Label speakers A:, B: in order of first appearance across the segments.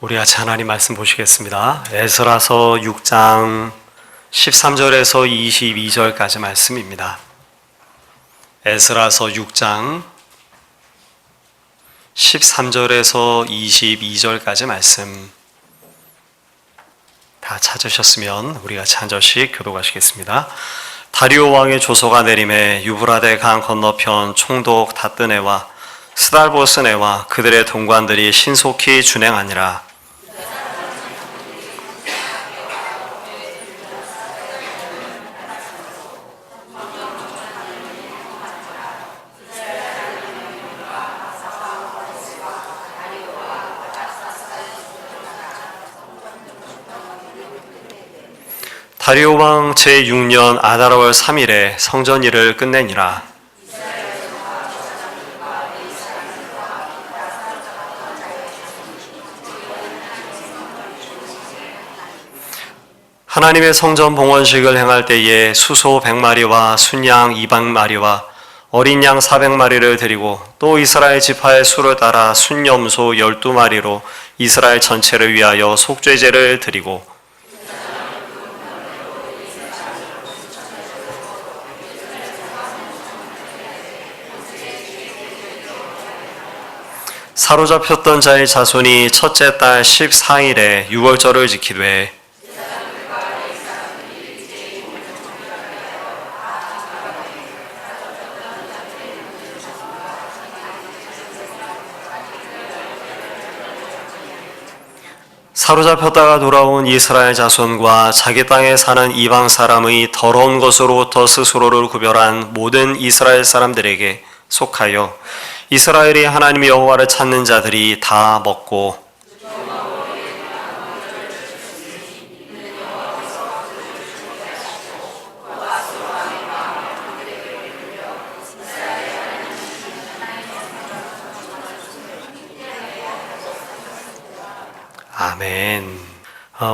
A: 우리 같이 하나님 말씀 보시겠습니다. 에스라서 6장 13절에서 22절까지 말씀입니다. 에스라서 6장 13절에서 22절까지 말씀 다 찾으셨으면 우리 같이 한 절씩 교독하시겠습니다. 다리오 왕의 조서가 내림에 유브라데 강 건너편 총독 다뜨네와 스달보스네와 그들의 동관들이 신속히 준행하니라. 다리오 왕 제6년 아달월 3일에 성전일을 끝내니라. 하나님의 성전 봉헌식을 행할 때에 수소 100마리와 순양 200마리와 어린 양 400마리를 드리고 또 이스라엘 지파의 수를 따라 순염소 12마리로 이스라엘 전체를 위하여 속죄제를 드리고 사로잡혔던 자의 자손이 첫째 달 14일에 유월절을 지키되 사로잡혔다가 돌아온 이스라엘 자손과 자기 땅에 사는 이방 사람의 더러운 것으로부터 스스로를 구별한 모든 이스라엘 사람들에게 속하여 이스라엘이 하나님 여호와를 찾는 자들이 다 먹고 아멘.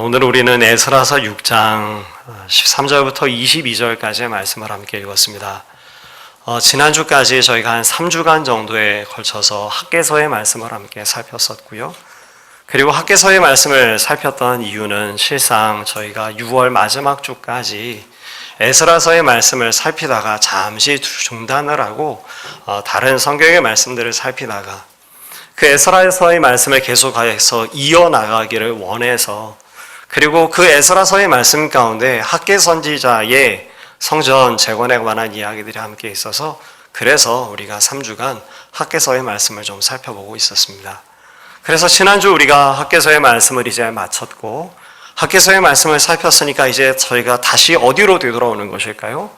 A: 오늘 우리는 에스라서 6장 13절부터 22절까지의 말씀을 함께 읽었습니다. 지난주까지 저희가 한 3주간 정도에 걸쳐서 학개서의 말씀을 함께 살폈었고요. 그리고 학개서의 말씀을 살폈던 이유는 실상 저희가 6월 마지막 주까지 에스라서의 말씀을 살피다가 잠시 중단을 하고 다른 성경의 말씀들을 살피다가 그 에스라서의 말씀을 계속해서 이어나가기를 원해서 그리고 그 에스라서의 말씀 가운데 학개 선지자의 성전 재건에 관한 이야기들이 함께 있어서 그래서 우리가 3주간 학개서의 말씀을 좀 살펴보고 있었습니다. 그래서 지난주 우리가 학개서의 말씀을 이제 마쳤고 학개서의 말씀을 살폈으니까 이제 저희가 다시 어디로 되돌아오는 것일까요?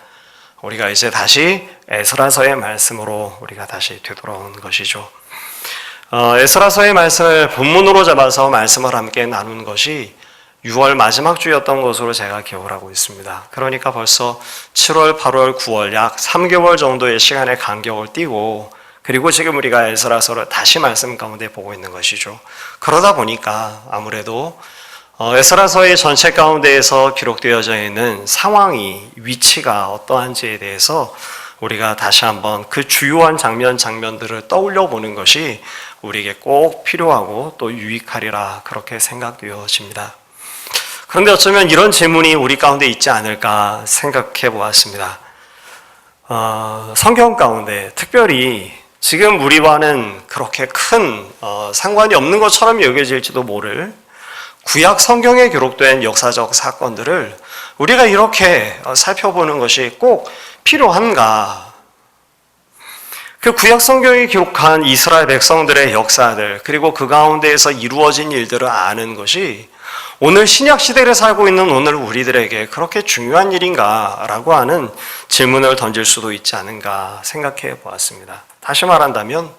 A: 우리가 이제 다시 에스라서의 말씀으로 우리가 다시 되돌아오는 것이죠. 에스라서의 말씀을 본문으로 잡아서 말씀을 함께 나눈 것이 6월 마지막 주였던 것으로 제가 기억을 하고 있습니다. 그러니까 벌써 7월, 8월, 9월 약 3개월 정도의 시간의 간격을 띄고 그리고 지금 우리가 에스라서를 다시 말씀 가운데 보고 있는 것이죠. 그러다 보니까 아무래도 에스라서의 전체 가운데에서 기록되어져 있는 상황이 위치가 어떠한지에 대해서 우리가 다시 한번 그 주요한 장면들을 떠올려 보는 것이 우리에게 꼭 필요하고 또 유익하리라 그렇게 생각되어집니다. 그런데 어쩌면 이런 질문이 우리 가운데 있지 않을까 생각해 보았습니다. 성경 가운데 특별히 지금 우리와는 그렇게 큰 상관이 없는 것처럼 여겨질지도 모를 구약 성경에 기록된 역사적 사건들을 우리가 이렇게 살펴보는 것이 꼭 필요한가? 그 구약 성경이 기록한 이스라엘 백성들의 역사들 그리고 그 가운데에서 이루어진 일들을 아는 것이 오늘 신약 시대를 살고 있는 오늘 우리들에게 그렇게 중요한 일인가라고 하는 질문을 던질 수도 있지 않은가 생각해 보았습니다. 다시 말한다면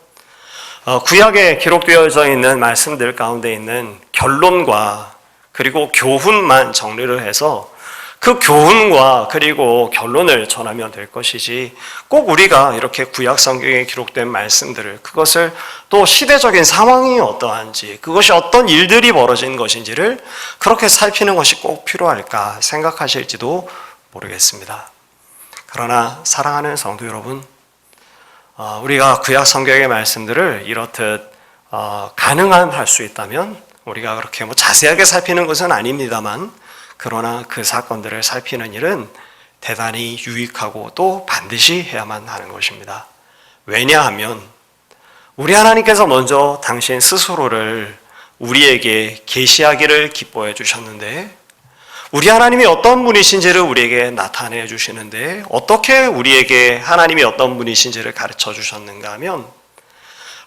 A: 구약에 기록되어져 있는 말씀들 가운데 있는 결론과 그리고 교훈만 정리를 해서 그 교훈과 그리고 결론을 전하면 될 것이지 꼭 우리가 이렇게 구약 성경에 기록된 말씀들을 그것을 또 시대적인 상황이 어떠한지 그것이 어떤 일들이 벌어진 것인지를 그렇게 살피는 것이 꼭 필요할까 생각하실지도 모르겠습니다. 그러나 사랑하는 성도 여러분, 우리가 구약 성경의 말씀들을 이렇듯 가능한 할 수 있다면 우리가 그렇게 자세하게 살피는 것은 아닙니다만, 그러나 그 사건들을 살피는 일은 대단히 유익하고 또 반드시 해야만 하는 것입니다. 왜냐하면 우리 하나님께서 먼저 당신 스스로를 우리에게 계시하기를 기뻐해 주셨는데, 우리 하나님이 어떤 분이신지를 우리에게 나타내 주시는데, 어떻게 우리에게 하나님이 어떤 분이신지를 가르쳐 주셨는가 하면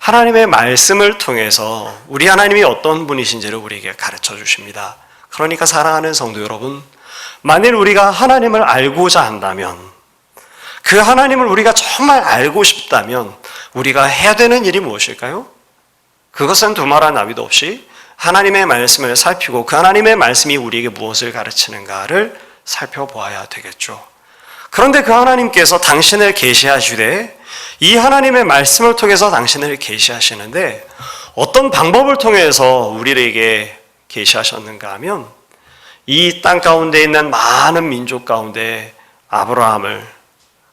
A: 하나님의 말씀을 통해서 우리 하나님이 어떤 분이신지를 우리에게 가르쳐 주십니다. 그러니까 사랑하는 성도 여러분, 만일 우리가 하나님을 알고자 한다면, 그 하나님을 우리가 정말 알고 싶다면 우리가 해야 되는 일이 무엇일까요? 그것은 두말할 나위도 없이 하나님의 말씀을 살피고 그 하나님의 말씀이 우리에게 무엇을 가르치는가를 살펴보아야 되겠죠. 그런데 그 하나님께서 당신을 계시하시되, 이 하나님의 말씀을 통해서 당신을 계시하시는데 어떤 방법을 통해서 우리에게 계시하셨는가 하면, 이 땅 가운데 있는 많은 민족 가운데 아브라함을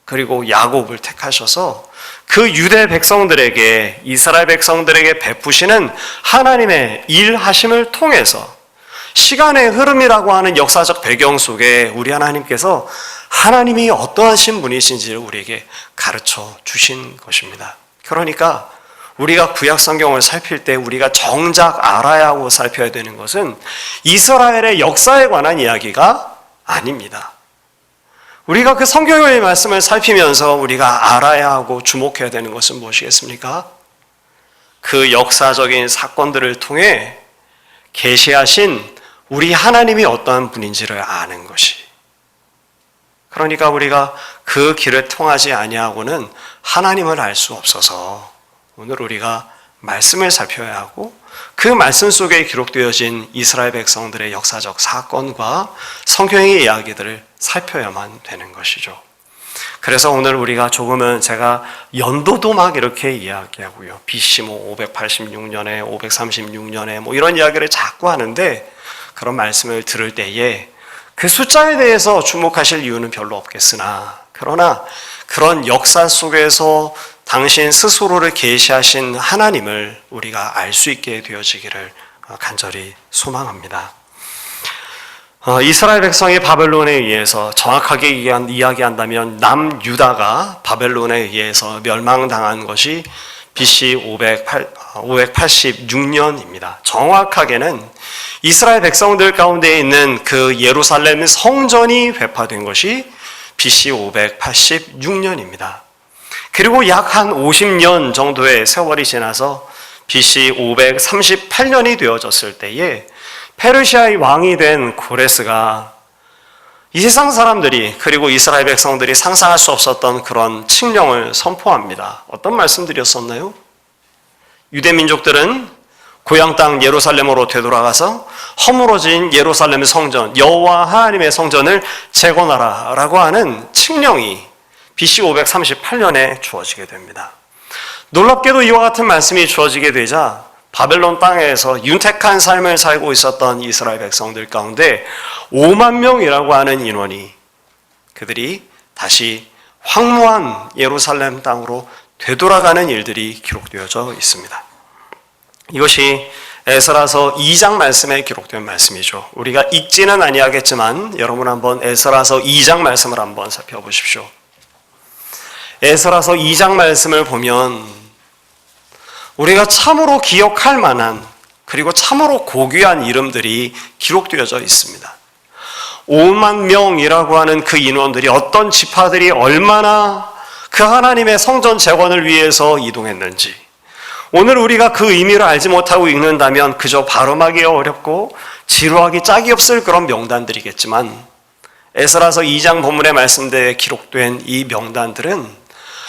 A: 그리고 야곱을 택하셔서 그 유대 백성들에게, 이스라엘 백성들에게 베푸시는 하나님의 일하심을 통해서 시간의 흐름이라고 하는 역사적 배경 속에 우리 하나님께서 하나님이 어떠하신 분이신지를 우리에게 가르쳐 주신 것입니다. 그러니까 우리가 구약 성경을 살필 때 우리가 정작 알아야 하고 살펴야 되는 것은 이스라엘의 역사에 관한 이야기가 아닙니다. 우리가 그 성경의 말씀을 살피면서 우리가 알아야 하고 주목해야 되는 것은 무엇이겠습니까? 그 역사적인 사건들을 통해 계시하신 우리 하나님이 어떠한 분인지를 아는 것이. 그러니까 우리가 그 길을 통하지 아니하고는 하나님을 알 수 없어서 오늘 우리가 말씀을 살펴야 하고, 그 말씀 속에 기록되어진 이스라엘 백성들의 역사적 사건과 성경의 이야기들을 살펴야만 되는 것이죠. 그래서 오늘 우리가 조금은, 제가 연도도 막 이렇게 이야기하고요, BC 586년에 536년에 이런 이야기를 자꾸 하는데, 그런 말씀을 들을 때에 그 숫자에 대해서 주목하실 이유는 별로 없겠으나, 그러나 그런 역사 속에서 당신 스스로를 계시하신 하나님을 우리가 알 수 있게 되어지기를 간절히 소망합니다. 이스라엘 백성이 바벨론에 의해서, 정확하게 이야기한다면 남유다가 바벨론에 의해서 멸망당한 것이 BC 586년입니다. 정확하게는 이스라엘 백성들 가운데 있는 그 예루살렘 성전이 회파된 것이 BC 586년입니다. 그리고 약 한 50년 정도의 세월이 지나서 BC 538년이 되어졌을 때에 페르시아의 왕이 된 고레스가 이 세상 사람들이, 그리고 이스라엘 백성들이 상상할 수 없었던 그런 칙령을 선포합니다. 어떤 말씀드렸었나요? 유대 민족들은 고향 땅 예루살렘으로 되돌아가서 허물어진 예루살렘 성전, 여호와 하나님의 성전을 재건하라 라고 하는 칙령이 BC 538년에 주어지게 됩니다. 놀랍게도 이와 같은 말씀이 주어지게 되자 바벨론 땅에서 윤택한 삶을 살고 있었던 이스라엘 백성들 가운데 5만 명이라고 하는 인원이, 그들이 다시 황무한 예루살렘 땅으로 되돌아가는 일들이 기록되어져 있습니다. 이것이 에스라서 2장 말씀에 기록된 말씀이죠. 우리가 읽지는 아니하겠지만 여러분 한번 에스라서 2장 말씀을 한번 살펴보십시오. 에스라서 2장 말씀을 보면 우리가 참으로 기억할 만한, 그리고 참으로 고귀한 이름들이 기록되어져 있습니다. 5만 명이라고 하는 그 인원들이, 어떤 지파들이 얼마나 그 하나님의 성전 재건을 위해서 이동했는지, 오늘 우리가 그 의미를 알지 못하고 읽는다면 그저 발음하기 어렵고 지루하기 짝이 없을 그런 명단들이겠지만, 에스라서 2장 본문의 말씀대에 기록된 이 명단들은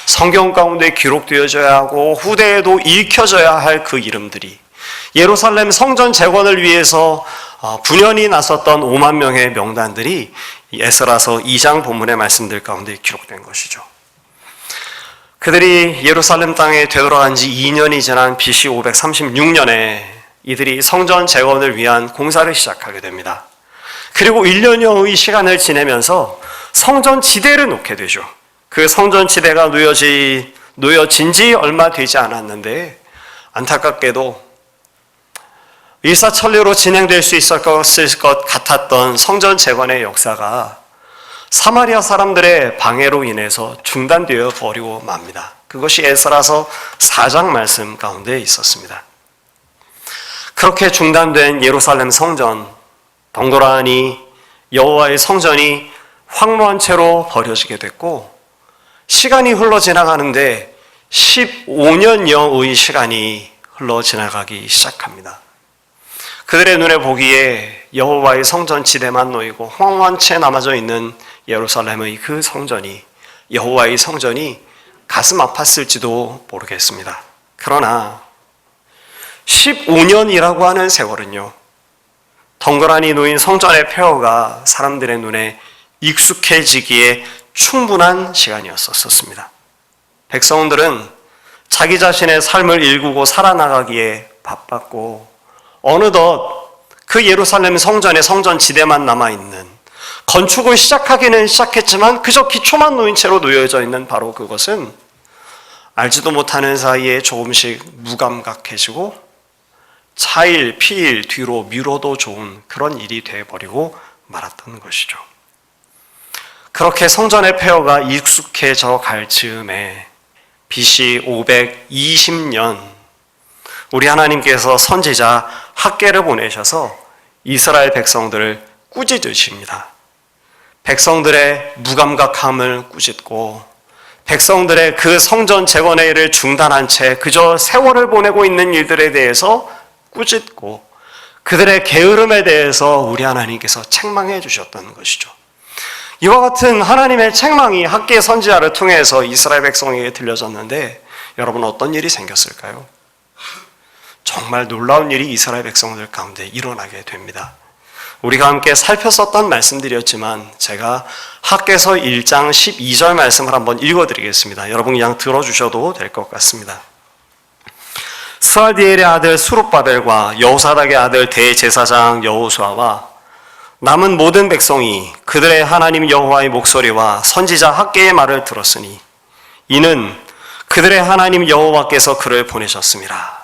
A: 성경 가운데 기록되어져야 하고 후대에도 읽혀져야 할 그 이름들이, 예루살렘 성전 재건을 위해서 분연히 나섰던 5만 명의 명단들이 에스라서 2장 본문의 말씀들 가운데 기록된 것이죠. 그들이 예루살렘 땅에 되돌아간 지 2년이 지난 BC 536년에 이들이 성전 재건을 위한 공사를 시작하게 됩니다. 그리고 1년여의 시간을 지내면서 성전 지대를 놓게 되죠. 그 성전 지대가 놓여진 지 얼마 되지 않았는데, 안타깝게도 일사천리로 진행될 수 있을 것 같았던 성전 재건의 역사가 사마리아 사람들의 방해로 인해서 중단되어 버리고 맙니다. 그것이 에스라서 4장 말씀 가운데 있었습니다. 그렇게 중단된 예루살렘 성전, 덩그러니 여호와의 성전이 황무한 채로 버려지게 됐고, 시간이 흘러 지나가는데 15년여의 시간이 흘러 지나가기 시작합니다. 그들의 눈에 보기에 여호와의 성전 지대만 놓이고 황무한 채 남아져 있는 예루살렘의 그 성전이, 여호와의 성전이 가슴 아팠을지도 모르겠습니다. 그러나 15년이라고 하는 세월은요, 덩그러니 놓인 성전의 폐허가 사람들의 눈에 익숙해지기에 충분한 시간이었었습니다. 백성들은 자기 자신의 삶을 일구고 살아나가기에 바빴고, 어느덧 그 예루살렘 성전의 성전 지대만 남아있는, 건축을 시작하기는 시작했지만 그저 기초만 놓인 채로 놓여져 있는 바로 그것은 알지도 못하는 사이에 조금씩 무감각해지고 차일 피일 뒤로 미뤄도 좋은 그런 일이 되어버리고 말았던 것이죠. 그렇게 성전의 폐허가 익숙해져 갈 즈음에 BC 520년 우리 하나님께서 선지자 학개를 보내셔서 이스라엘 백성들을 꾸짖으십니다. 백성들의 무감각함을 꾸짖고, 백성들의 그 성전 재건의 일을 중단한 채 그저 세월을 보내고 있는 일들에 대해서 꾸짖고, 그들의 게으름에 대해서 우리 하나님께서 책망해 주셨던 것이죠. 이와 같은 하나님의 책망이 학개 선지자를 통해서 이스라엘 백성에게 들려졌는데, 여러분 어떤 일이 생겼을까요? 정말 놀라운 일이 이스라엘 백성들 가운데 일어나게 됩니다. 우리가 함께 살폈었던 말씀들이었지만 제가 학개서 1장 12절 말씀을 한번 읽어드리겠습니다. 여러분 그냥 들어주셔도 될 것 같습니다. 스알디엘의 아들 수룹바벨과 여호사닥의 아들 대제사장 여호수아와 남은 모든 백성이 그들의 하나님 여호와의 목소리와 선지자 학개의 말을 들었으니 이는 그들의 하나님 여호와께서 그를 보내셨습니다.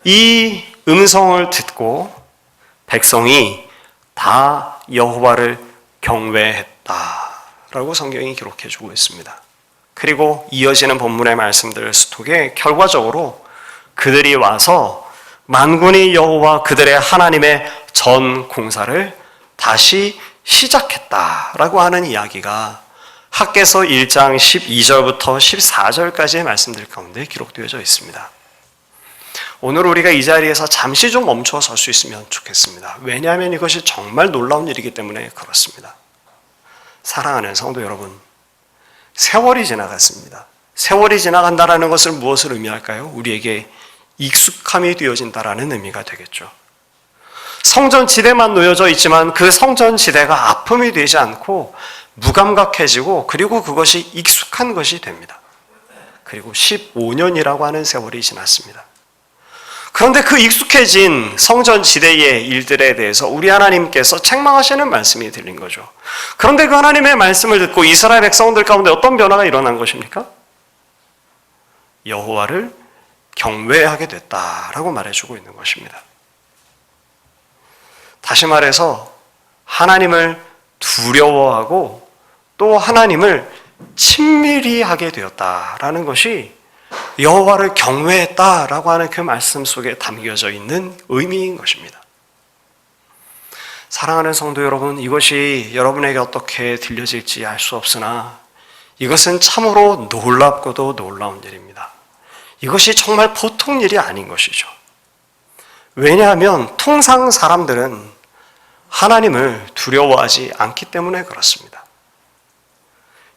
A: 이 음성을 듣고 백성이 다 여호와를 경외했다라고 성경이 기록해주고 있습니다. 그리고 이어지는 본문의 말씀들 속에 결과적으로 그들이 와서 만군의 여호와 그들의 하나님의 전 공사를 다시 시작했다라고 하는 이야기가 학개서 1장 12절부터 14절까지의 말씀들 가운데 기록되어져 있습니다. 오늘 우리가 이 자리에서 잠시 좀 멈춰 설 수 있으면 좋겠습니다. 왜냐하면 이것이 정말 놀라운 일이기 때문에 그렇습니다. 사랑하는 성도 여러분, 세월이 지나갔습니다. 세월이 지나간다는 것을 무엇을 의미할까요? 우리에게 익숙함이 되어진다라는 의미가 되겠죠. 성전 지대만 놓여져 있지만 그 성전 지대가 아픔이 되지 않고 무감각해지고, 그리고 그것이 익숙한 것이 됩니다. 그리고 15년이라고 하는 세월이 지났습니다. 그런데 그 익숙해진 성전 지대의 일들에 대해서 우리 하나님께서 책망하시는 말씀이 들린 거죠. 그런데 그 하나님의 말씀을 듣고 이스라엘 백성들 가운데 어떤 변화가 일어난 것입니까? 여호와를 경외하게 됐다라고 말해주고 있는 것입니다. 다시 말해서 하나님을 두려워하고 또 하나님을 친밀히 하게 되었다라는 것이 여호와를 경외했다라고 하는 그 말씀 속에 담겨져 있는 의미인 것입니다. 사랑하는 성도 여러분, 이것이 여러분에게 어떻게 들려질지 알 수 없으나 이것은 참으로 놀랍고도 놀라운 일입니다. 이것이 정말 보통 일이 아닌 것이죠. 왜냐하면 통상 사람들은 하나님을 두려워하지 않기 때문에 그렇습니다.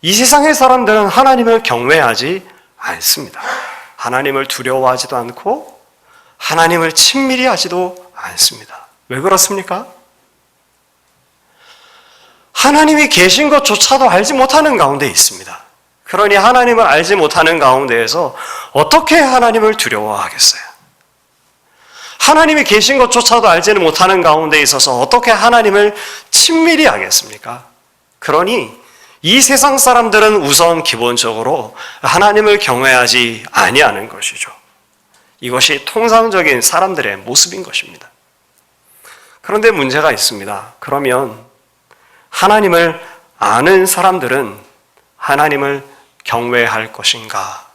A: 이 세상의 사람들은 하나님을 경외하지 않습니다. 하나님을 두려워하지도 않고 하나님을 친밀히 하지도 않습니다. 왜 그렇습니까? 하나님이 계신 것조차도 알지 못하는 가운데 있습니다. 그러니 하나님을 알지 못하는 가운데에서 어떻게 하나님을 두려워하겠어요? 하나님이 계신 것조차도 알지는 못하는 가운데 있어서 어떻게 하나님을 친밀히 하겠습니까? 그러니 이 세상 사람들은 우선 기본적으로 하나님을 경외하지 아니하는 것이죠. 이것이 통상적인 사람들의 모습인 것입니다. 그런데 문제가 있습니다. 그러면 하나님을 아는 사람들은 하나님을 경외할 것인가?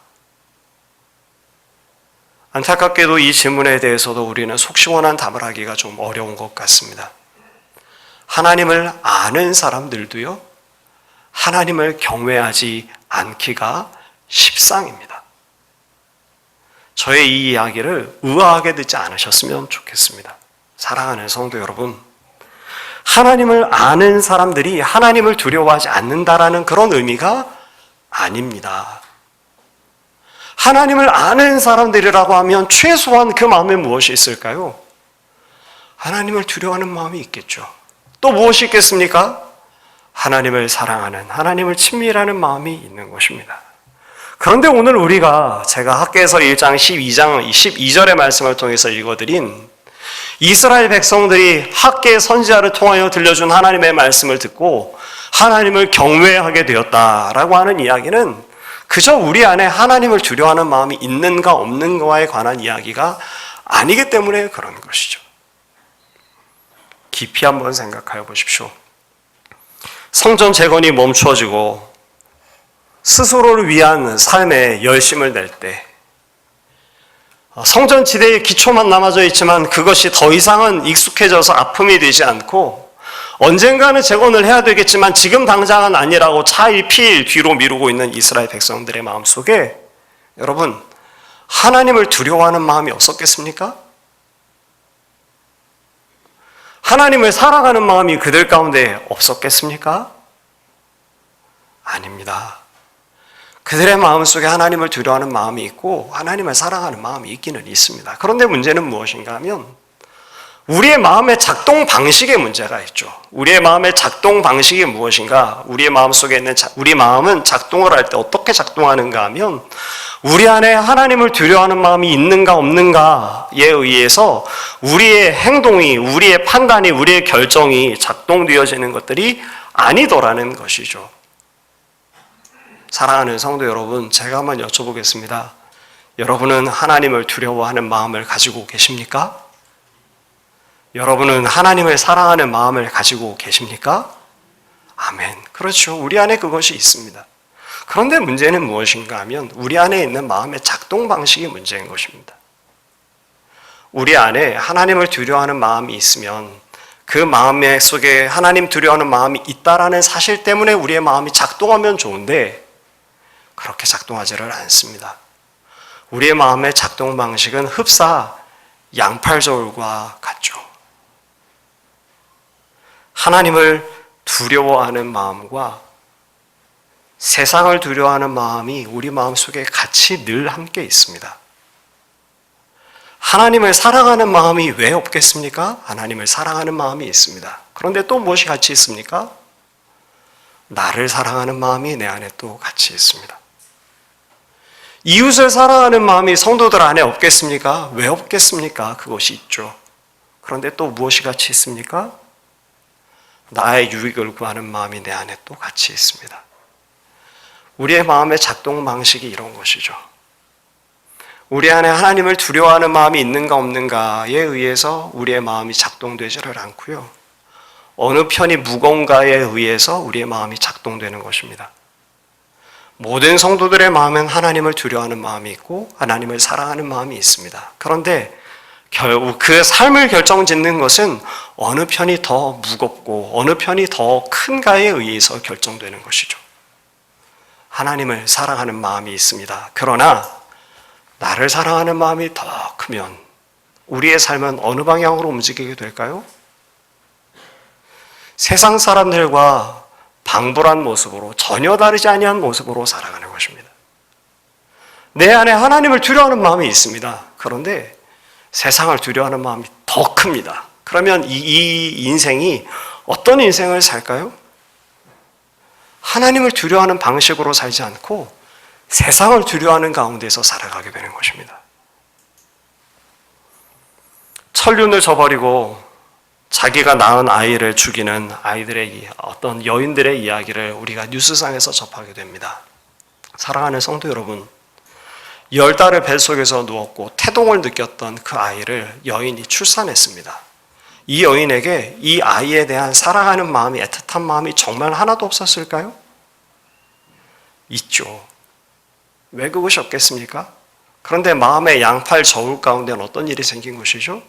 A: 안타깝게도 이 질문에 대해서도 우리는 속시원한 답을 하기가 좀 어려운 것 같습니다. 하나님을 아는 사람들도요, 하나님을 경외하지 않기가 십상입니다. 저의 이 이야기를 의아하게 듣지 않으셨으면 좋겠습니다. 사랑하는 성도 여러분, 하나님을 아는 사람들이 하나님을 두려워하지 않는다라는 그런 의미가 아닙니다. 하나님을 아는 사람들이라고 하면 최소한 그 마음에 무엇이 있을까요? 하나님을 두려워하는 마음이 있겠죠. 또 무엇이 있겠습니까? 하나님을 사랑하는, 하나님을 친밀하는 마음이 있는 것입니다. 그런데 오늘 제가 학개서 1장 12절의 말씀을 통해서 읽어드린 이스라엘 백성들이 학개 선지자를 통하여 들려준 하나님의 말씀을 듣고 하나님을 경외하게 되었다라고 하는 이야기는 그저 우리 안에 하나님을 두려워하는 마음이 있는가 없는가에 관한 이야기가 아니기 때문에 그런 것이죠. 깊이 한번 생각해 보십시오. 성전 재건이 멈추어지고 스스로를 위한 삶에 열심을 낼 때 성전 지대의 기초만 남아져 있지만 그것이 더 이상은 익숙해져서 아픔이 되지 않고 언젠가는 재건을 해야 되겠지만 지금 당장은 아니라고 차일피일 뒤로 미루고 있는 이스라엘 백성들의 마음속에 여러분, 하나님을 두려워하는 마음이 없었겠습니까? 하나님을 사랑하는 마음이 그들 가운데 없었겠습니까? 아닙니다. 그들의 마음속에 하나님을 두려워하는 마음이 있고 하나님을 사랑하는 마음이 있기는 있습니다. 그런데 문제는 무엇인가 하면 우리의 마음의 작동 방식에 문제가 있죠. 우리의 마음의 작동 방식이 무엇인가? 우리의 마음속에 있는 우리 마음은 작동을 할 때 어떻게 작동하는가 하면 우리 안에 하나님을 두려워하는 마음이 있는가 없는가에 의해서 우리의 행동이, 우리의 판단이, 우리의 결정이 작동되어지는 것들이 아니더라는 것이죠. 사랑하는 성도 여러분, 제가 한번 여쭤보겠습니다. 여러분은 하나님을 두려워하는 마음을 가지고 계십니까? 여러분은 하나님을 사랑하는 마음을 가지고 계십니까? 아멘. 그렇죠. 우리 안에 그것이 있습니다. 그런데 문제는 무엇인가 하면 우리 안에 있는 마음의 작동 방식이 문제인 것입니다. 우리 안에 하나님을 두려워하는 마음이 있으면 그 마음 속에 하나님 두려워하는 마음이 있다라는 사실 때문에 우리의 마음이 작동하면 좋은데 그렇게 작동하지를 않습니다. 우리의 마음의 작동 방식은 흡사 양팔저울과 같죠. 하나님을 두려워하는 마음과 세상을 두려워하는 마음이 우리 마음속에 같이 늘 함께 있습니다. 하나님을 사랑하는 마음이 왜 없겠습니까? 하나님을 사랑하는 마음이 있습니다. 그런데 또 무엇이 같이 있습니까? 나를 사랑하는 마음이 내 안에 또 같이 있습니다. 이웃을 사랑하는 마음이 성도들 안에 없겠습니까? 왜 없겠습니까? 그것이 있죠. 그런데 또 무엇이 같이 있습니까? 나의 유익을 구하는 마음이 내 안에 또 같이 있습니다. 우리의 마음의 작동 방식이 이런 것이죠. 우리 안에 하나님을 두려워하는 마음이 있는가 없는가에 의해서 우리의 마음이 작동되지를 않고요. 어느 편이 무거운가에 의해서 우리의 마음이 작동되는 것입니다. 모든 성도들의 마음은 하나님을 두려워하는 마음이 있고 하나님을 사랑하는 마음이 있습니다. 그런데 결국 그 삶을 결정짓는 것은 어느 편이 더 무겁고 어느 편이 더 큰가에 의해서 결정되는 것이죠. 하나님을 사랑하는 마음이 있습니다. 그러나 나를 사랑하는 마음이 더 크면 우리의 삶은 어느 방향으로 움직이게 될까요? 세상 사람들과 방불한 모습으로 전혀 다르지 아니한 모습으로 살아가는 것입니다. 내 안에 하나님을 두려워하는 마음이 있습니다. 그런데 세상을 두려워하는 마음이 더 큽니다. 그러면 이 인생이 어떤 인생을 살까요? 하나님을 두려워하는 방식으로 살지 않고 세상을 두려워하는 가운데서 살아가게 되는 것입니다. 천륜을 저버리고 자기가 낳은 아이를 죽이는 아이들의 어떤 여인들의 이야기를 우리가 뉴스상에서 접하게 됩니다. 사랑하는 성도 여러분, 10달을 뱃속에서 누웠고 태동을 느꼈던 그 아이를 여인이 출산했습니다. 이 여인에게 이 아이에 대한 사랑하는 마음이, 애틋한 마음이 정말 하나도 없었을까요? 있죠. 왜 그것이 없겠습니까? 그런데 마음의 양팔 저울 가운데는 어떤 일이 생긴 것이죠?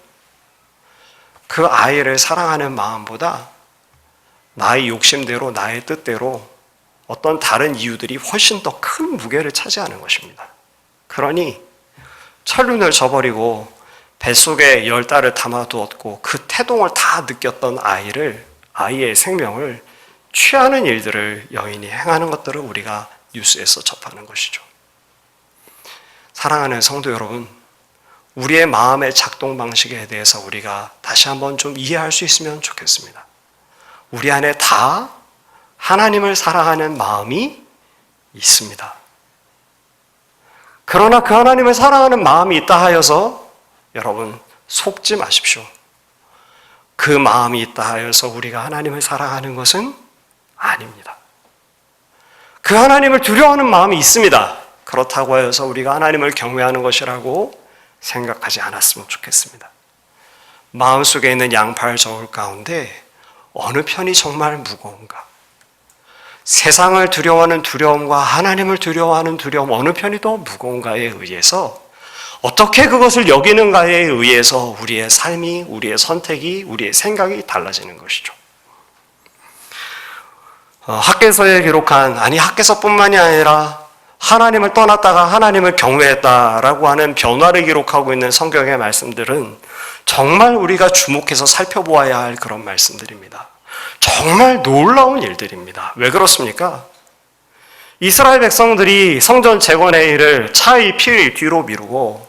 A: 그 아이를 사랑하는 마음보다 나의 욕심대로, 나의 뜻대로 어떤 다른 이유들이 훨씬 더 큰 무게를 차지하는 것입니다. 그러니 철륜을 저버리고 뱃속에 10달을 담아두었고 그 태동을 다 느꼈던 아이의 생명을 취하는 일들을 여인이 행하는 것들을 우리가 뉴스에서 접하는 것이죠. 사랑하는 성도 여러분, 우리의 마음의 작동 방식에 대해서 우리가 다시 한번 좀 이해할 수 있으면 좋겠습니다. 우리 안에 다 하나님을 사랑하는 마음이 있습니다. 그러나 그 하나님을 사랑하는 마음이 있다 하여서 여러분 속지 마십시오. 그 마음이 있다 하여서 우리가 하나님을 사랑하는 것은 아닙니다. 그 하나님을 두려워하는 마음이 있습니다. 그렇다고 하여서 우리가 하나님을 경외하는 것이라고 생각하지 않았으면 좋겠습니다. 마음속에 있는 양팔 저울 가운데 어느 편이 정말 무거운가? 세상을 두려워하는 두려움과 하나님을 두려워하는 두려움, 어느 편이 더 무거운가에 의해서, 어떻게 그것을 여기는가에 의해서 우리의 삶이, 우리의 선택이, 우리의 생각이 달라지는 것이죠. 학개서에 기록한, 학개서뿐만이 아니라 하나님을 떠났다가 하나님을 경외했다라고 하는 변화를 기록하고 있는 성경의 말씀들은 정말 우리가 주목해서 살펴보아야 할 그런 말씀들입니다. 정말 놀라운 일들입니다. 왜 그렇습니까? 이스라엘 백성들이 성전 재건의 일을 차의 피 뒤로 미루고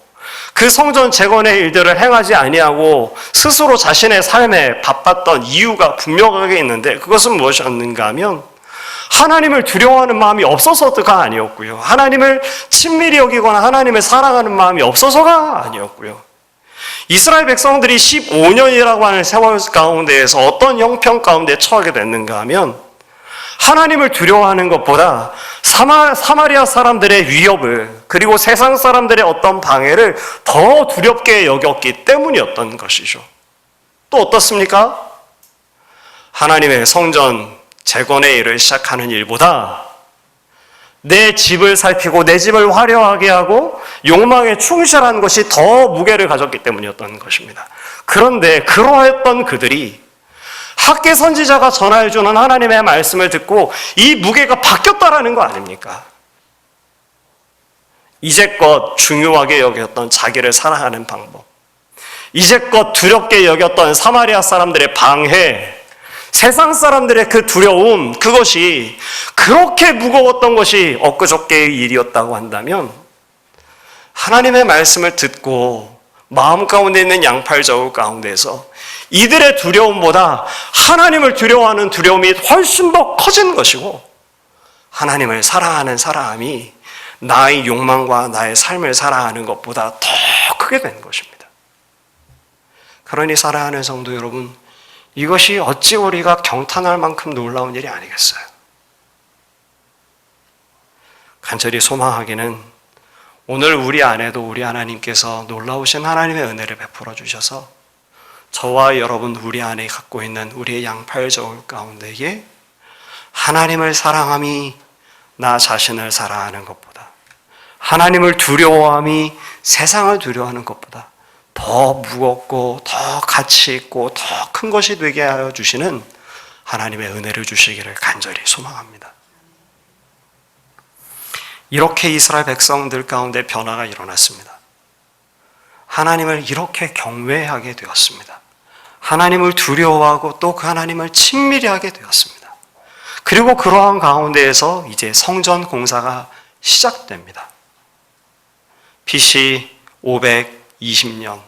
A: 그 성전 재건의 일들을 행하지 아니하고 스스로 자신의 삶에 바빴던 이유가 분명하게 있는데, 그것은 무엇이었는가 하면 하나님을 두려워하는 마음이 없어서가 아니었고요, 하나님을 친밀히 여기거나 하나님을 사랑하는 마음이 없어서가 아니었고요, 이스라엘 백성들이 15년이라고 하는 세월 가운데에서 어떤 형편 가운데 처하게 됐는가 하면 하나님을 두려워하는 것보다 사마리아 사람들의 위협을, 그리고 세상 사람들의 어떤 방해를 더 두렵게 여겼기 때문이었던 것이죠. 또 어떻습니까? 하나님의 성전 재건의 일을 시작하는 일보다 내 집을 살피고 내 집을 화려하게 하고 욕망에 충실한 것이 더 무게를 가졌기 때문이었던 것입니다. 그런데 그러했던 그들이 학개 선지자가 전하여주는 하나님의 말씀을 듣고 이 무게가 바뀌었다라는 거 아닙니까? 이제껏 중요하게 여겼던 자기를 사랑하는 방법, 이제껏 두렵게 여겼던 사마리아 사람들의 방해, 세상 사람들의 그 두려움, 그것이 그렇게 무거웠던 것이 엊그저께의 일이었다고 한다면, 하나님의 말씀을 듣고 마음 가운데 있는 양팔 저울 가운데서 이들의 두려움보다 하나님을 두려워하는 두려움이 훨씬 더 커진 것이고, 하나님을 사랑하는 사랑함이 나의 욕망과 나의 삶을 사랑하는 것보다 더 크게 된 것입니다. 그러니 사랑하는 성도 여러분, 이것이 어찌 우리가 경탄할 만큼 놀라운 일이 아니겠어요? 간절히 소망하기는 오늘 우리 안에도 우리 하나님께서 놀라우신 하나님의 은혜를 베풀어 주셔서 저와 여러분 우리 안에 갖고 있는 우리의 양팔 저울 가운데에 하나님을 사랑함이 나 자신을 사랑하는 것보다, 하나님을 두려워함이 세상을 두려워하는 것보다 더 무겁고 더 가치 있고 더 큰 것이 되게 하여 주시는 하나님의 은혜를 주시기를 간절히 소망합니다. 이렇게 이스라엘 백성들 가운데 변화가 일어났습니다. 하나님을 이렇게 경외하게 되었습니다. 하나님을 두려워하고 또 그 하나님을 친밀히 하게 되었습니다. 그리고 그러한 가운데에서 이제 성전 공사가 시작됩니다. BC 520년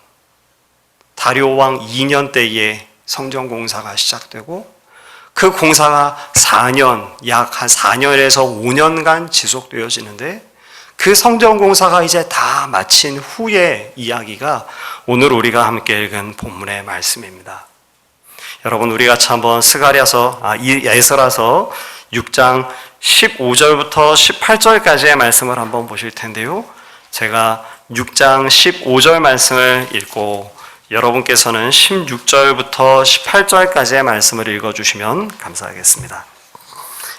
A: 다리오 왕 2년 때에 성전 공사가 시작되고 그 공사가 4년, 약 한 4년에서 5년간 지속되어지는데, 그 성전 공사가 이제 다 마친 후의 이야기가 오늘 우리가 함께 읽은 본문의 말씀입니다. 여러분, 우리 같이 한번 에스라서 6장 15절부터 18절까지의 말씀을 한번 보실 텐데요. 제가 6장 15절 말씀을 읽고 여러분께서는 16절부터 18절까지의 말씀을 읽어주시면 감사하겠습니다.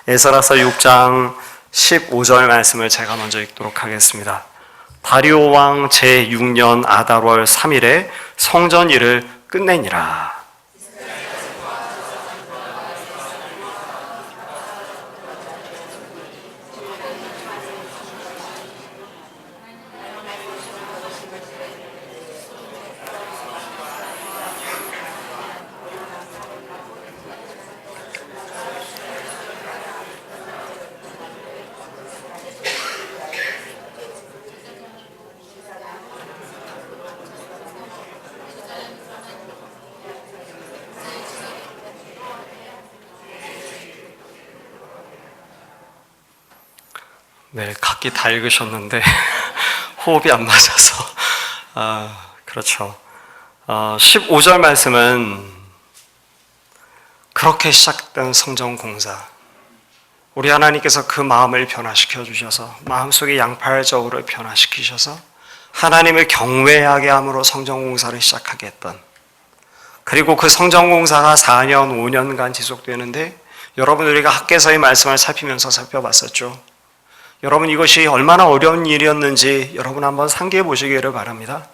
A: 에스라서 6장 15절 말씀을 제가 먼저 읽도록 하겠습니다. 다리오 왕 제6년 아달월 3일에 성전 일을 끝내니라. 네, 각기 다 읽으셨는데 호흡이 안 맞아서 그렇죠. 15절 말씀은 그렇게 시작된 성전 공사, 우리 하나님께서 그 마음을 변화시켜 주셔서 마음속에 양팔적으로 변화시키셔서 하나님을 경외하게 함으로 성전 공사를 시작하게 했던, 그리고 그 성전 공사가 4년, 5년간 지속되는데 여러분 우리가 학개서의 말씀을 살피면서 살펴봤었죠. 여러분 이것이 얼마나 어려운 일이었는지 여러분 한번 상기해 보시기를 바랍니다.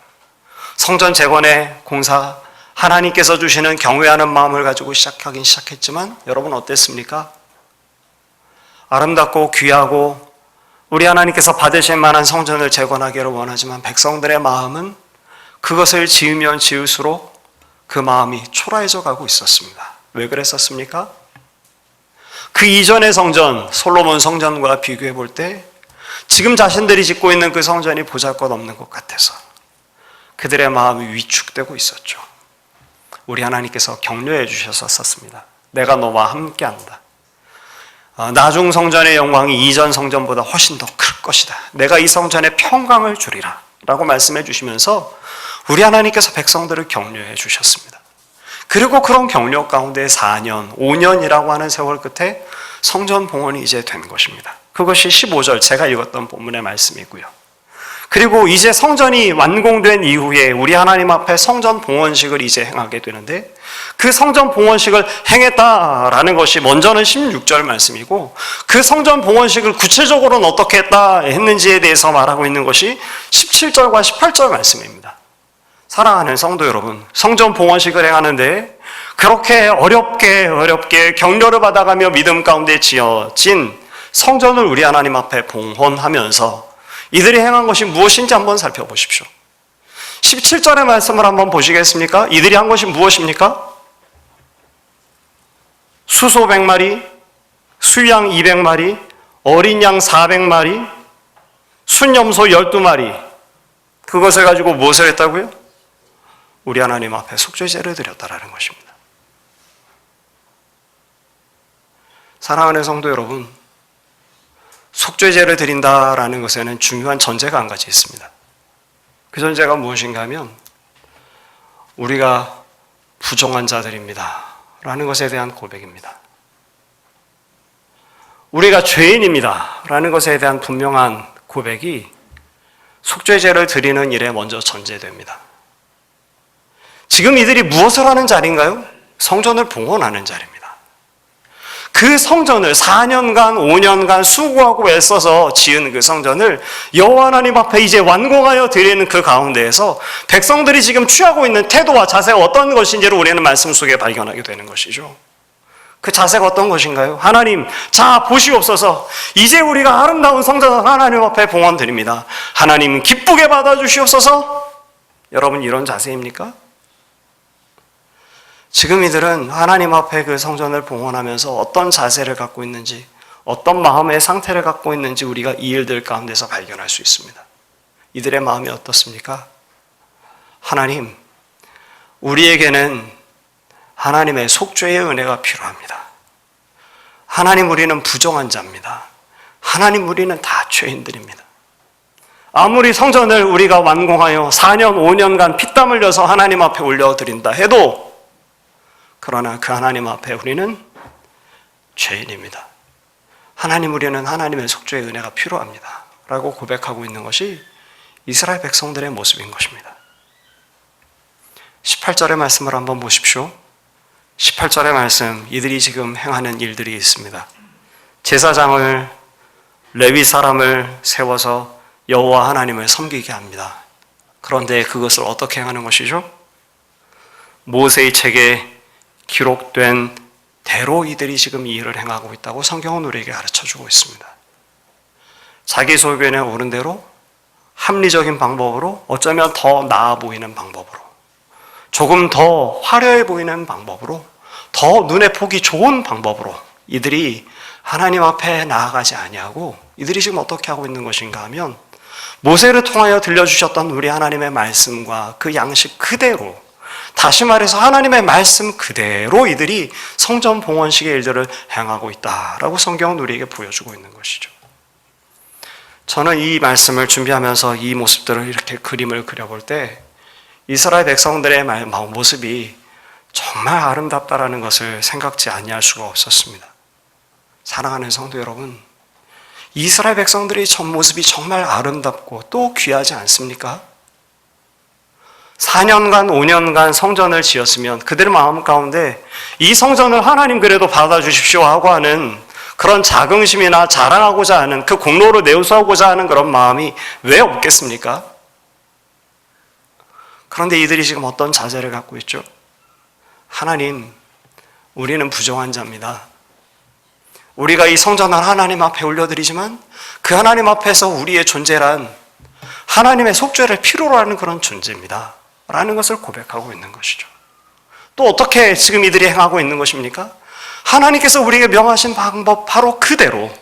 A: 성전 재건의 공사, 하나님께서 주시는 경외하는 마음을 가지고 시작하긴 시작했지만 여러분 어땠습니까? 아름답고 귀하고 우리 하나님께서 받으실 만한 성전을 재건하기를 원하지만 백성들의 마음은 그것을 지으면 지을수록 그 마음이 초라해져 가고 있었습니다. 왜 그랬었습니까? 그 이전의 성전, 솔로몬 성전과 비교해 볼 때 지금 자신들이 짓고 있는 그 성전이 보잘것없는 것 같아서 그들의 마음이 위축되고 있었죠. 우리 하나님께서 격려해 주셨었습니다. 내가 너와 함께한다. 나중 성전의 영광이 이전 성전보다 훨씬 더 클 것이다. 내가 이 성전에 평강을 주리라 라고 말씀해 주시면서 우리 하나님께서 백성들을 격려해 주셨습니다. 그리고 그런 격려 가운데 4년, 5년이라고 하는 세월 끝에 성전 봉헌이 이제 된 것입니다. 그것이 15절 제가 읽었던 본문의 말씀이고요. 그리고 이제 성전이 완공된 이후에 우리 하나님 앞에 성전 봉헌식을 이제 행하게 되는데 그 성전 봉헌식을 행했다라는 것이 먼저는 16절 말씀이고 그 성전 봉헌식을 구체적으로는 어떻게 했는지에 대해서 말하고 있는 것이 17절과 18절 말씀입니다. 사랑하는 성도 여러분, 성전 봉헌식을 행하는데 그렇게 어렵게 격려를 받아가며 믿음 가운데 지어진 성전을 우리 하나님 앞에 봉헌하면서 이들이 행한 것이 무엇인지 한번 살펴보십시오. 17절의 말씀을 한번 보시겠습니까? 이들이 한 것이 무엇입니까? 수소 100마리, 수양 200마리, 어린 양 400마리, 순염소 12마리, 그것을 가지고 무엇을 했다고요? 우리 하나님 앞에 속죄제를 드렸다라는 것입니다. 사랑하는 성도 여러분, 속죄제를 드린다라는 것에는 중요한 전제가 한 가지 있습니다. 그 전제가 무엇인가 하면 우리가 부정한 자들입니다 라는 것에 대한 고백입니다. 우리가 죄인입니다 라는 것에 대한 분명한 고백이 속죄제를 드리는 일에 먼저 전제됩니다. 지금 이들이 무엇을 하는 자리인가요? 성전을 봉헌하는 자리입니다. 그 성전을 4년간 5년간 수고하고 애써서 지은 그 성전을 여호와 하나님 앞에 이제 완공하여 드리는 그 가운데에서 백성들이 지금 취하고 있는 태도와 자세가 어떤 것인지를 우리는 말씀 속에 발견하게 되는 것이죠. 그 자세가 어떤 것인가요? 하나님, 자 보시옵소서. 이제 우리가 아름다운 성전을 하나님 앞에 봉헌 드립니다. 하나님 기쁘게 받아주시옵소서. 여러분 이런 자세입니까? 지금 이들은 하나님 앞에 그 성전을 봉헌하면서 어떤 자세를 갖고 있는지, 어떤 마음의 상태를 갖고 있는지 우리가 이 일들 가운데서 발견할 수 있습니다. 이들의 마음이 어떻습니까? 하나님, 우리에게는 하나님의 속죄의 은혜가 필요합니다. 하나님, 우리는 부정한 자입니다. 하나님, 우리는 다 죄인들입니다. 아무리 성전을 우리가 완공하여 4년, 5년간 피땀 흘려서 하나님 앞에 올려드린다 해도 그러나 그 하나님 앞에 우리는 죄인입니다. 하나님, 우리는 하나님의 속죄의 은혜가 필요합니다 라고 고백하고 있는 것이 이스라엘 백성들의 모습인 것입니다. 18절의 말씀을 한번 보십시오. 18절의 말씀, 이들이 지금 행하는 일들이 있습니다. 제사장을, 레위 사람을 세워서 여호와 하나님을 섬기게 합니다. 그런데 그것을 어떻게 행하는 것이죠? 모세의 책에 기록된 대로 이들이 지금 이 일을 행하고 있다고 성경은 우리에게 가르쳐주고 있습니다. 자기 소견에 오른 대로 합리적인 방법으로, 어쩌면 더 나아 보이는 방법으로, 조금 더 화려해 보이는 방법으로, 더 눈에 보기 좋은 방법으로 이들이 하나님 앞에 나아가지 아니하고 이들이 지금 어떻게 하고 있는 것인가 하면 모세를 통하여 들려주셨던 우리 하나님의 말씀과 그 양식 그대로, 다시 말해서 하나님의 말씀 그대로 이들이 성전 봉헌식의 일들을 행하고 있다라고 성경은 우리에게 보여주고 있는 것이죠. 저는 이 말씀을 준비하면서 이 모습들을 이렇게 그림을 그려볼 때 이스라엘 백성들의 모습이 정말 아름답다라는 것을 생각지 아니할 수가 없었습니다. 사랑하는 성도 여러분, 이스라엘 백성들의 전 모습이 정말 아름답고 또 귀하지 않습니까? 4년간, 5년간 성전을 지었으면 그들의 마음 가운데 이 성전을 하나님 그래도 받아주십시오 하고 하는 그런 자긍심이나 자랑하고자 하는, 그 공로를 내세우고자 하는 그런 마음이 왜 없겠습니까? 그런데 이들이 지금 어떤 자세를 갖고 있죠? 하나님, 우리는 부정한 자입니다. 우리가 이 성전을 하나님 앞에 올려드리지만 그 하나님 앞에서 우리의 존재란 하나님의 속죄를 필요로 하는 그런 존재입니다 라는 것을 고백하고 있는 것이죠. 또 어떻게 지금 이들이 행하고 있는 것입니까? 하나님께서 우리에게 명하신 방법 바로 그대로,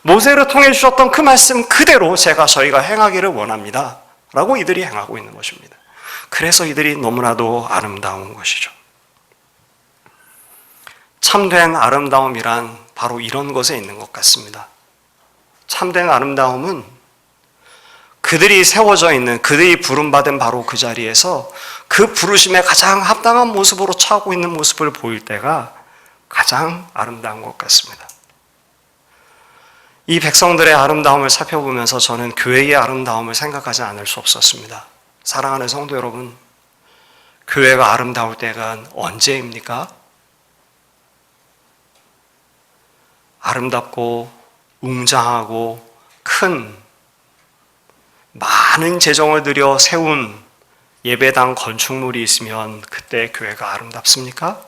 A: 모세를 통해 주셨던 그 말씀 그대로 저희가 행하기를 원합니다 라고 이들이 행하고 있는 것입니다. 그래서 이들이 너무나도 아름다운 것이죠. 참된 아름다움이란 바로 이런 것에 있는 것 같습니다. 참된 아름다움은 그들이 세워져 있는, 그들이 부름받은 바로 그 자리에서 그 부르심에 가장 합당한 모습으로 처하고 있는 모습을 보일 때가 가장 아름다운 것 같습니다. 이 백성들의 아름다움을 살펴보면서 저는 교회의 아름다움을 생각하지 않을 수 없었습니다. 사랑하는 성도 여러분, 교회가 아름다울 때가 언제입니까? 아름답고 웅장하고 큰 많은 재정을 들여 세운 예배당 건축물이 있으면 그때 교회가 아름답습니까?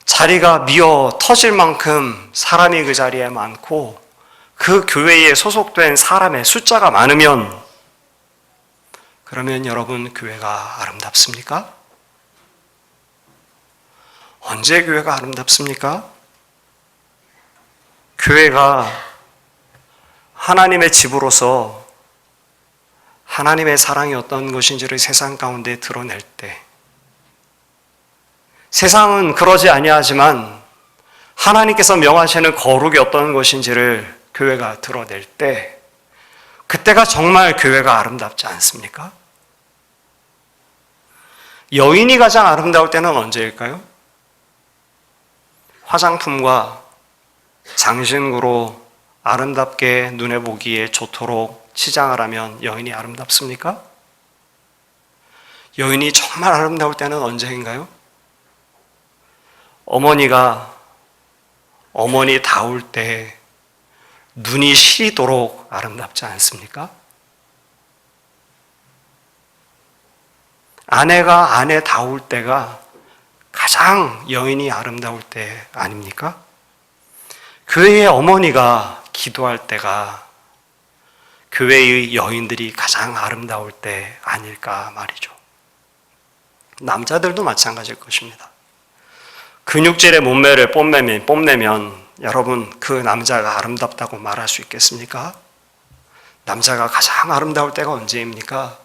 A: 자리가 미어 터질 만큼 사람이 그 자리에 많고 그 교회에 소속된 사람의 숫자가 많으면, 그러면 여러분, 교회가 아름답습니까? 언제 교회가 아름답습니까? 교회가 하나님의 집으로서 하나님의 사랑이 어떤 것인지를 세상 가운데 드러낼 때, 세상은 그러지 아니하지만 하나님께서 명하시는 거룩이 어떤 것인지를 교회가 드러낼 때, 그때가 정말 교회가 아름답지 않습니까? 여인이 가장 아름다울 때는 언제일까요? 화장품과 장신구로 아름답게 눈에 보기에 좋도록 치장을 하면 여인이 아름답습니까? 여인이 정말 아름다울 때는 언제인가요? 어머니다울 때 눈이 시리도록 아름답지 않습니까? 아내가 아내다울 때가 가장 여인이 아름다울 때 아닙니까? 교회의 어머니가 기도할 때가 교회의 여인들이 가장 아름다울 때 아닐까 말이죠. 남자들도 마찬가지일 것입니다. 근육질의 몸매를 뽐내면 여러분, 그 남자가 아름답다고 말할 수 있겠습니까? 남자가 가장 아름다울 때가 언제입니까?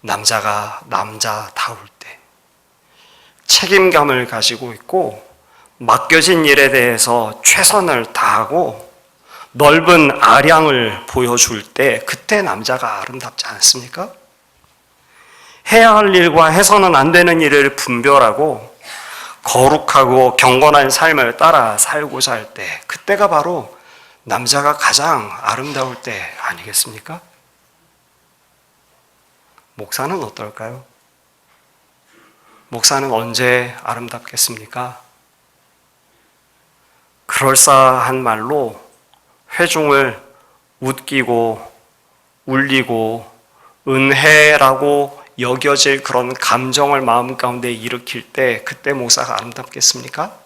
A: 남자가 남자다울 때, 책임감을 가지고 있고 맡겨진 일에 대해서 최선을 다하고 넓은 아량을 보여줄 때, 그때 남자가 아름답지 않습니까? 해야 할 일과 해서는 안 되는 일을 분별하고 거룩하고 경건한 삶을 따라 살고자 할 때, 그때가 바로 남자가 가장 아름다울 때 아니겠습니까? 목사는 어떨까요? 목사는 언제 아름답겠습니까? 그럴싸한 말로 회중을 웃기고 울리고 은혜라고 여겨질 그런 감정을 마음 가운데 일으킬 때 그때 목사가 아름답겠습니까?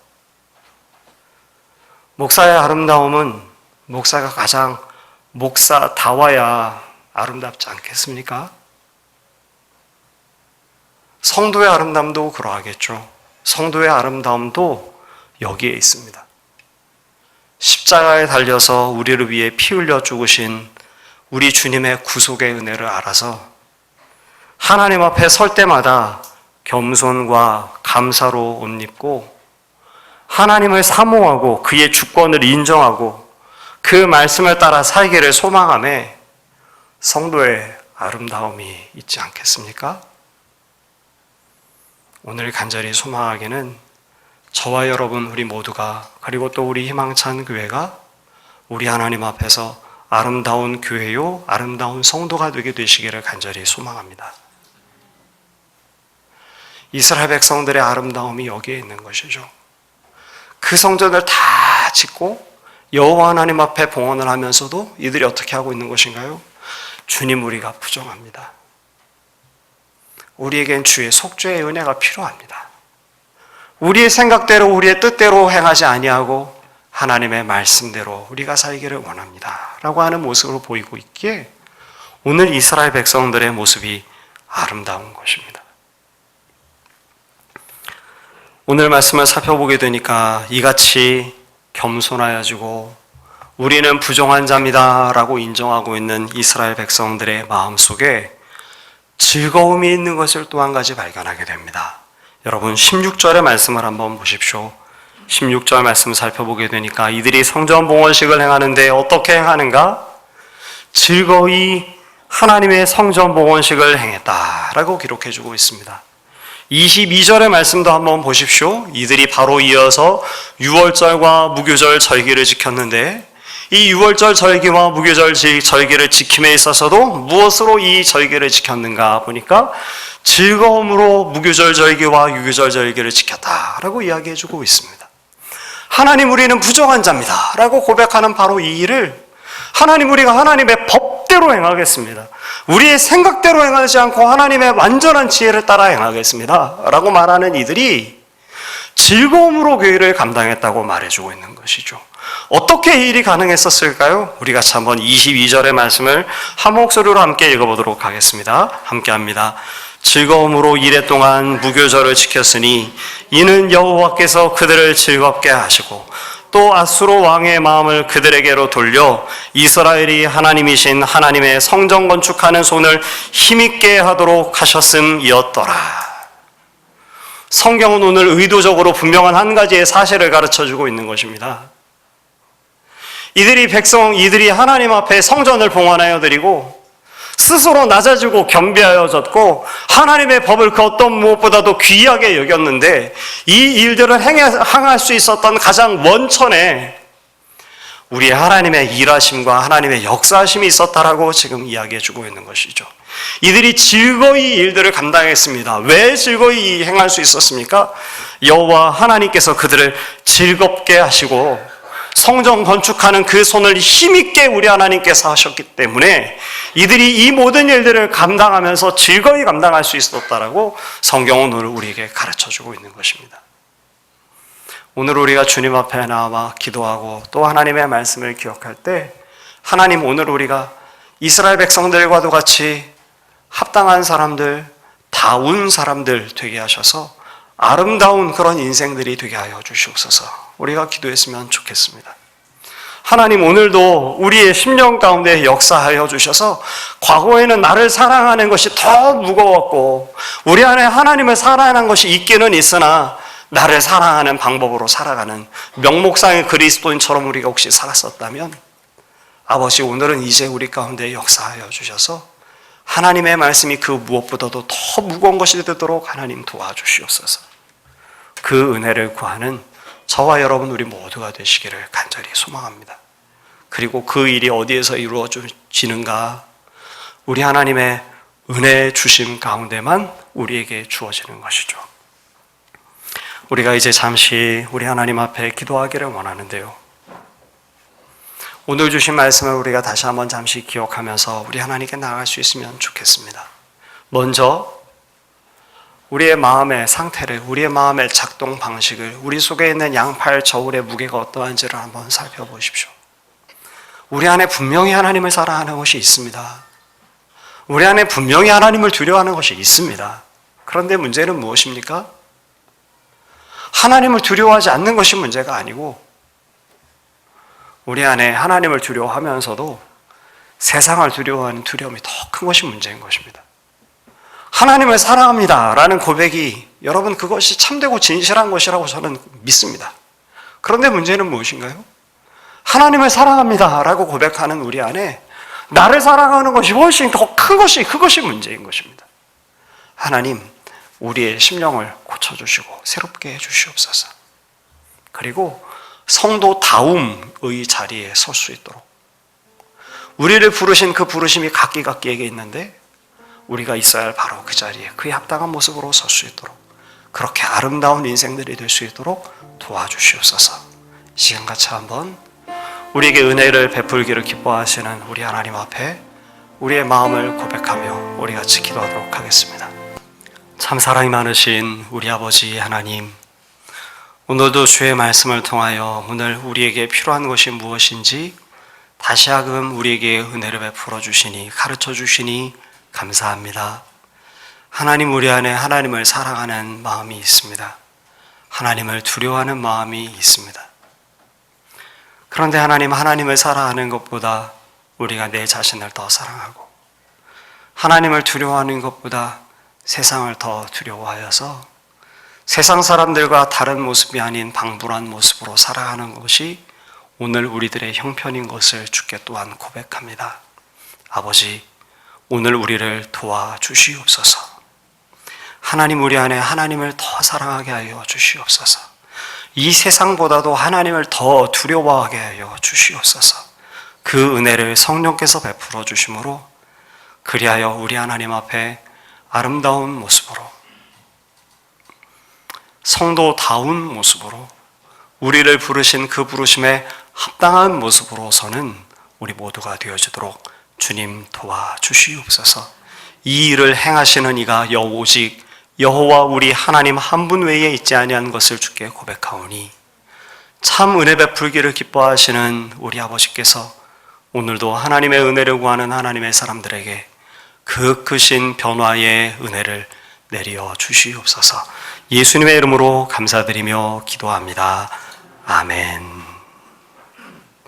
A: 목사의 아름다움은 목사가 가장 목사다워야 아름답지 않겠습니까? 성도의 아름다움도 그러하겠죠. 성도의 아름다움도 여기에 있습니다. 십자가에 달려서 우리를 위해 피 흘려 죽으신 우리 주님의 구속의 은혜를 알아서 하나님 앞에 설 때마다 겸손과 감사로 옷 입고 하나님을 사모하고 그의 주권을 인정하고 그 말씀을 따라 살기를 소망하며 성도의 아름다움이 있지 않겠습니까? 오늘 간절히 소망하기는 저와 여러분 우리 모두가 그리고 또 우리 희망찬 교회가 우리 하나님 앞에서 아름다운 교회요 아름다운 성도가 되게 되시기를 간절히 소망합니다. 이스라엘 백성들의 아름다움이 여기에 있는 것이죠. 그 성전을 다 짓고 여호와 하나님 앞에 봉헌을 하면서도 이들이 어떻게 하고 있는 것인가요? 주님 우리가 부정합니다. 우리에겐 주의 속죄의 은혜가 필요합니다. 우리의 생각대로 우리의 뜻대로 행하지 아니하고 하나님의 말씀대로 우리가 살기를 원합니다. 라고 하는 모습으로 보이고 있기에 오늘 이스라엘 백성들의 모습이 아름다운 것입니다. 오늘 말씀을 살펴보게 되니까 이같이 겸손하여지고 우리는 부정한 자입니다 라고 인정하고 있는 이스라엘 백성들의 마음속에 즐거움이 있는 것을 또 한 가지 발견하게 됩니다. 여러분 16절의 말씀을 한번 보십시오. 16절 말씀을 살펴보게 되니까 이들이 성전 봉헌식을 행하는데 어떻게 행하는가? 즐거이 하나님의 성전 봉헌식을 행했다라고 기록해주고 있습니다. 22절의 말씀도 한번 보십시오. 이들이 바로 이어서 유월절과 무교절 절기를 지켰는데 이 유월절 절기와 무교절 절기를 지킴에 있어서도 무엇으로 이 절기를 지켰는가 보니까 즐거움으로 무교절 절기와 유교절 절기를 지켰다라고 이야기해주고 있습니다. 하나님 우리는 부정한 자입니다 라고 고백하는 바로 이 일을 하나님 우리가 하나님의 법대로 행하겠습니다. 우리의 생각대로 행하지 않고 하나님의 완전한 지혜를 따라 행하겠습니다 라고 말하는 이들이 즐거움으로 교회를 감당했다고 말해주고 있는 것이죠. 어떻게 이 일이 가능했었을까요? 우리 같이 한번 22절의 말씀을 한 목소리로 함께 읽어보도록 하겠습니다. 함께 합니다. 즐거움으로 이래 동안 무교절을 지켰으니 이는 여호와께서 그들을 즐겁게 하시고 또 아수르 왕의 마음을 그들에게로 돌려 이스라엘이 하나님이신 하나님의 성전 건축하는 손을 힘있게 하도록 하셨음이었더라. 성경은 오늘 의도적으로 분명한 한 가지의 사실을 가르쳐주고 있는 것입니다. 이들이 하나님 앞에 성전을 봉헌하여 드리고 스스로 낮아지고 겸비하여졌고 하나님의 법을 그 어떤 무엇보다도 귀하게 여겼는데 이 일들을 행할 수 있었던 가장 원천에 우리 하나님의 일하심과 하나님의 역사하심이 있었다라고 지금 이야기해주고 있는 것이죠. 이들이 즐거이 일들을 감당했습니다. 왜 즐거이 행할 수 있었습니까? 여호와 하나님께서 그들을 즐겁게 하시고 성전 건축하는 그 손을 힘있게 우리 하나님께서 하셨기 때문에 이들이 이 모든 일들을 감당하면서 즐거이 감당할 수 있었다라고 성경은 오늘 우리에게 가르쳐주고 있는 것입니다. 오늘 우리가 주님 앞에 나와 기도하고 또 하나님의 말씀을 기억할 때 하나님 오늘 우리가 이스라엘 백성들과도 같이 합당한 사람들, 다운 사람들 되게 하셔서 아름다운 그런 인생들이 되게 하여 주시옵소서. 우리가 기도했으면 좋겠습니다. 하나님 오늘도 우리의 심령 가운데 역사하여 주셔서 과거에는 나를 사랑하는 것이 더 무거웠고 우리 안에 하나님을 사랑하는 것이 있기는 있으나 나를 사랑하는 방법으로 살아가는 명목상의 그리스도인처럼 우리가 혹시 살았었다면 아버지 오늘은 이제 우리 가운데 역사하여 주셔서 하나님의 말씀이 그 무엇보다도 더 무거운 것이 되도록 하나님 도와주시옵소서. 그 은혜를 구하는 저와 여러분 우리 모두가 되시기를 간절히 소망합니다. 그리고 그 일이 어디에서 이루어지는가? 우리 하나님의 은혜 주심 가운데만 우리에게 주어지는 것이죠. 우리가 이제 잠시 우리 하나님 앞에 기도하기를 원하는데요. 오늘 주신 말씀을 우리가 다시 한번 잠시 기억하면서 우리 하나님께 나아갈 수 있으면 좋겠습니다. 먼저 우리의 마음의 상태를, 우리의 마음의 작동 방식을, 우리 속에 있는 양팔 저울의 무게가 어떠한지를 한번 살펴보십시오. 우리 안에 분명히 하나님을 사랑하는 것이 있습니다. 우리 안에 분명히 하나님을 두려워하는 것이 있습니다. 그런데 문제는 무엇입니까? 하나님을 두려워하지 않는 것이 문제가 아니고 우리 안에 하나님을 두려워하면서도 세상을 두려워하는 두려움이 더 큰 것이 문제인 것입니다. 하나님을 사랑합니다 라는 고백이 여러분 그것이 참되고 진실한 것이라고 저는 믿습니다. 그런데 문제는 무엇인가요? 하나님을 사랑합니다 라고 고백하는 우리 안에 나를 사랑하는 것이 훨씬 더 큰 것이 그것이 문제인 것입니다. 하나님 우리의 심령을 고쳐주시고 새롭게 해주시옵소서. 그리고 성도다움의 자리에 설 수 있도록 우리를 부르신 그 부르심이 각기에게 있는데 우리가 있어야 할 바로 그 자리에 그에 합당한 모습으로 설 수 있도록 그렇게 아름다운 인생들이 될 수 있도록 도와주시옵소서. 시간같이 한번 우리에게 은혜를 베풀기를 기뻐하시는 우리 하나님 앞에 우리의 마음을 고백하며 우리 같이 기도하도록 하겠습니다. 참 사랑이 많으신 우리 아버지 하나님, 오늘도 주의 말씀을 통하여 오늘 우리에게 필요한 것이 무엇인지 다시 하금 우리에게 은혜를 베풀어 주시니 가르쳐 주시니 감사합니다. 하나님 우리 안에 하나님을 사랑하는 마음이 있습니다. 하나님을 두려워하는 마음이 있습니다. 그런데 하나님, 하나님을 사랑하는 것보다 우리가 내 자신을 더 사랑하고 하나님을 두려워하는 것보다 세상을 더 두려워하여서 세상 사람들과 다른 모습이 아닌 방불한 모습으로 살아가는 것이 오늘 우리들의 형편인 것을 주께 또한 고백합니다. 아버지, 오늘 우리를 도와주시옵소서. 하나님 우리 안에 하나님을 더 사랑하게 하여 주시옵소서. 이 세상보다도 하나님을 더 두려워하게 하여 주시옵소서. 그 은혜를 성령께서 베풀어 주심으로 그리하여 우리 하나님 앞에 아름다운 모습으로 성도다운 모습으로 우리를 부르신 그 부르심에 합당한 모습으로서는 우리 모두가 되어지도록 주님 도와주시옵소서. 이 일을 행하시는 이가 오직 여호와 우리 하나님 한 분 외에 있지 아니한 것을 주께 고백하오니 참 은혜 베풀기를 기뻐하시는 우리 아버지께서 오늘도 하나님의 은혜를 구하는 하나님의 사람들에게 그 크신 변화의 은혜를 내려 주시옵소서. 예수님의 이름으로 감사드리며 기도합니다. 아멘.